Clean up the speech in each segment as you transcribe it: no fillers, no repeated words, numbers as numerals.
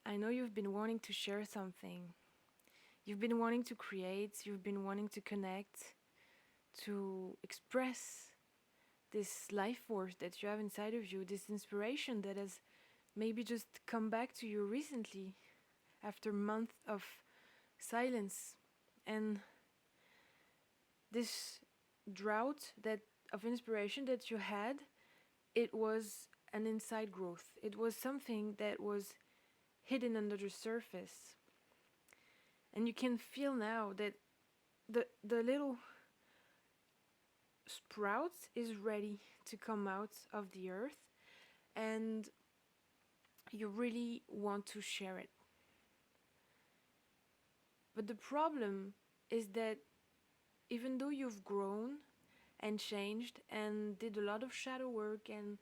I know you've been wanting to share something. You've been wanting to create, you've been wanting to connect, to express this life force that you have inside of you, this inspiration that has maybe just come back to you recently after months of silence. And this drought that of inspiration that you had, it was an inside growth. It was something that was hidden under the surface. And you can feel now that the little sprout is ready to come out of the earth, and you really want to share it. But the problem is that even though you've grown and changed and did a lot of shadow work and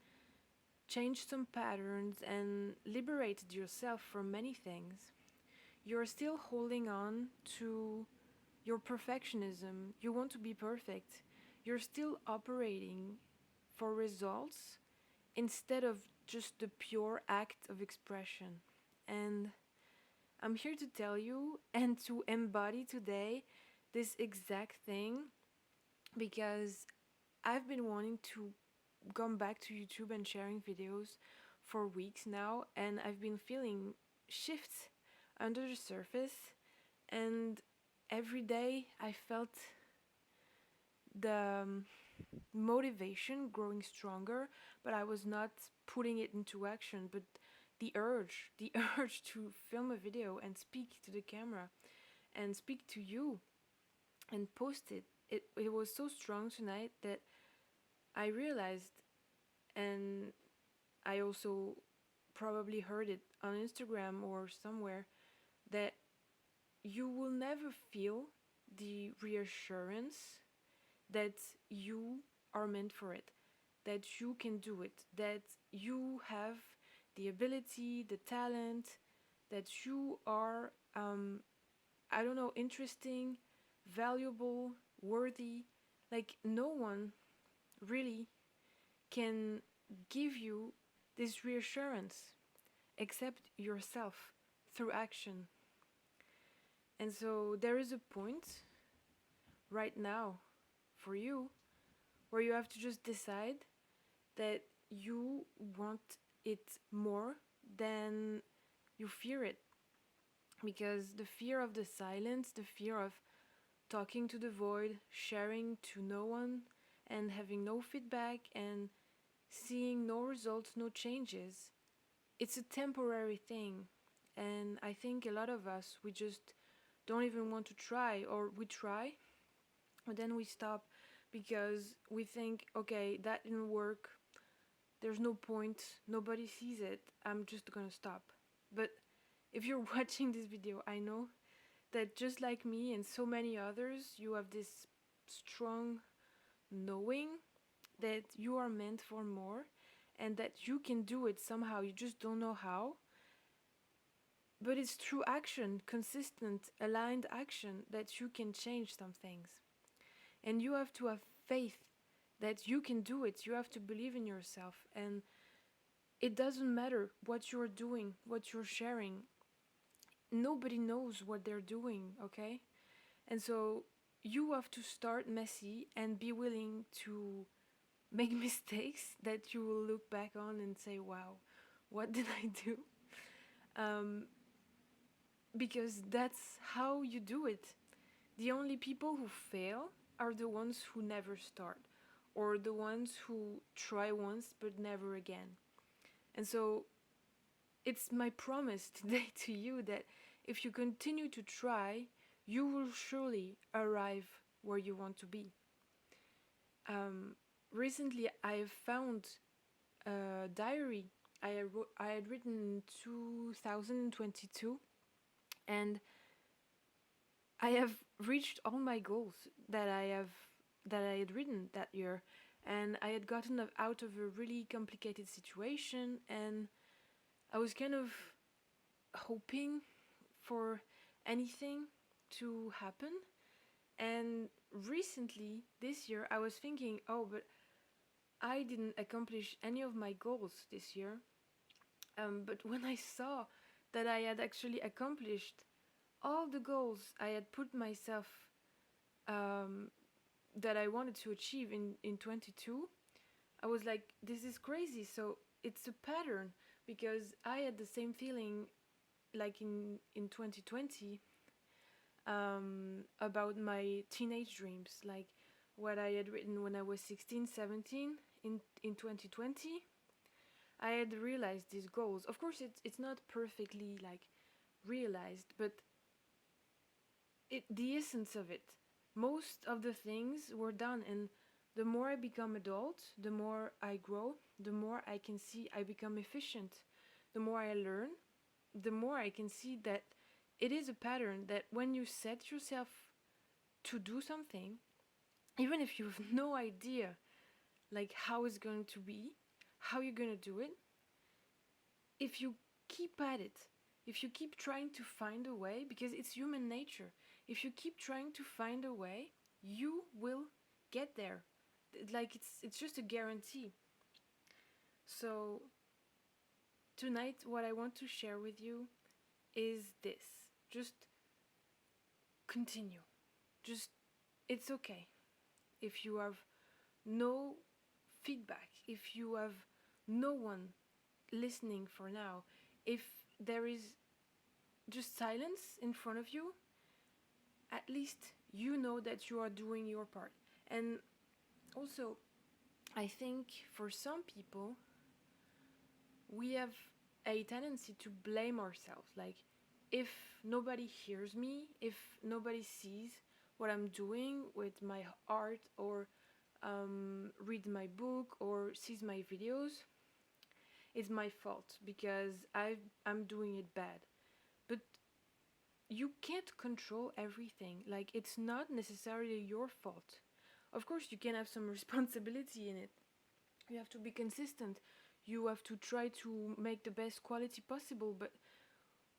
changed some patterns and liberated yourself from many things, you're still holding on to your perfectionism. You want to be perfect. You're still operating for results instead of just the pure act of expression. And I'm here to tell you and to embody today this exact thing because I've been wanting to come back to YouTube and sharing videos for weeks now, and I've been feeling shifts under the surface, and every day I felt the motivation growing stronger, but I was not putting it into action. But the urge to film a video and speak to the camera and speak to you and post it, it was so strong tonight that I realized, and I also probably heard it on Instagram or somewhere, that you will never feel the reassurance that you are meant for it, that you can do it, that you have the ability, the talent, that you are, I don't know, interesting, valuable, worthy. Like, no one really can give you this reassurance except yourself through action. And so there is a point right now for you where you have to just decide that you want it more than you fear it. Because the fear of the silence, the fear of talking to the void, sharing to no one, and having no feedback and seeing no results, no changes, it's a temporary thing. And I think a lot of us, we just don't even want to try, or we try, but then we stop because we think, okay, that didn't work, there's no point, nobody sees it, I'm just gonna stop. But if you're watching this video, I know that just like me and so many others, you have this strong knowing that you are meant for more and that you can do it somehow. You just don't know how. But it's through action, consistent, aligned action, that you can change some things. And you have to have faith that you can do it. You have to believe in yourself. And it doesn't matter what you're doing, what you're sharing. Nobody knows what they're doing, okay? And so you have to start messy and be willing to make mistakes that you will look back on and say, wow, what did I do? Um, because that's how you do it. The only people who fail are the ones who never start, or the ones who try once but never again. And so it's my promise today to you that if you continue to try, you will surely arrive where you want to be. Recently, I have found a diary I had written in 2022, and I have reached all my goals that I had written that year, and I had gotten out of a really complicated situation, and I was kind of hoping for anything to happen. And recently, this year, I was thinking, oh, but I didn't accomplish any of my goals this year. But when I saw that I had actually accomplished all the goals I had put myself, um, that I wanted to achieve in 22. I was like, this is crazy. So it's a pattern, because I had the same feeling like in 2020, about my teenage dreams, like what I had written when I was 16, 17 in 2020. I had realized these goals. Of course, it's not perfectly like realized, but the essence of it, most of the things were done. And the more I become adult, the more I grow, the more I can see I become efficient, the more I learn, the more I can see that it is a pattern, that when you set yourself to do something, even if you have no idea like how it's going to be, how you're going to do it, if you keep at it, if you keep trying to find a way, because it's human nature, if you keep trying to find a way, you will get there. Like it's just a guarantee. So tonight, what I want to share with you is this: just continue. Just, it's okay if you have no feedback, if you have no one listening for now, if there is just silence in front of you, at least you know that you are doing your part. And also, I think for some people, we have a tendency to blame ourselves. Like, if nobody hears me, if nobody sees what I'm doing with my art, or read my book, or sees my videos, it's my fault because I'm doing it bad. But you can't control everything. Like, it's not necessarily your fault. Of course, you can have some responsibility in it. You have to be consistent. You have to try to make the best quality possible. But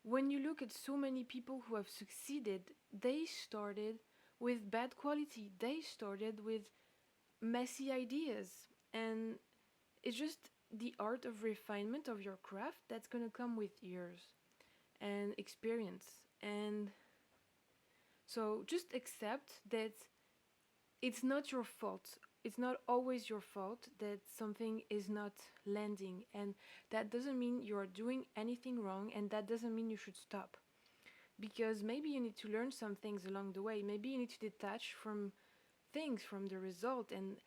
when you look at so many people who have succeeded, they started with bad quality. They started with messy ideas. And it's just the art of refinement of your craft that's gonna come with years and experience. And so just accept that it's not your fault. It's not always your fault that something is not landing. And that doesn't mean you're doing anything wrong, and that doesn't mean you should stop. Because maybe you need to learn some things along the way. Maybe you need to detach from things, from the result. And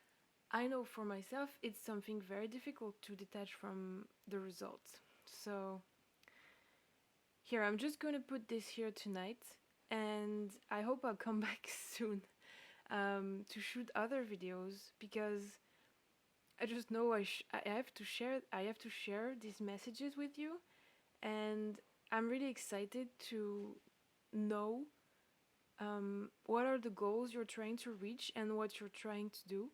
I know for myself, it's something very difficult to detach from the results. So here, I'm just going to put this here tonight. And I hope I'll come back soon, to shoot other videos, because I just know I have to share these messages with you. And I'm really excited to know, what are the goals you're trying to reach and what you're trying to do.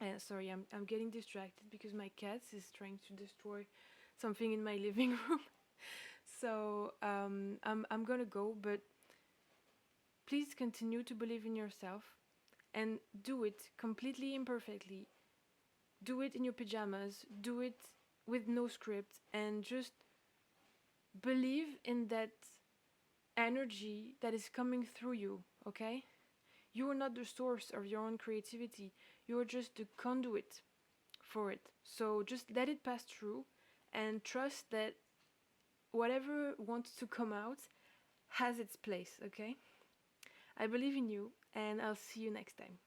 And sorry, I'm getting distracted because my cat is trying to destroy something in my living room. So I'm gonna go, but please continue to believe in yourself and do it completely imperfectly. Do it in your pajamas, do it with no script, and just believe in that energy that is coming through you, okay? You are not the source of your own creativity, you are just the conduit for it. So just let it pass through and trust that whatever wants to come out has its place, okay? I believe in you, and I'll see you next time.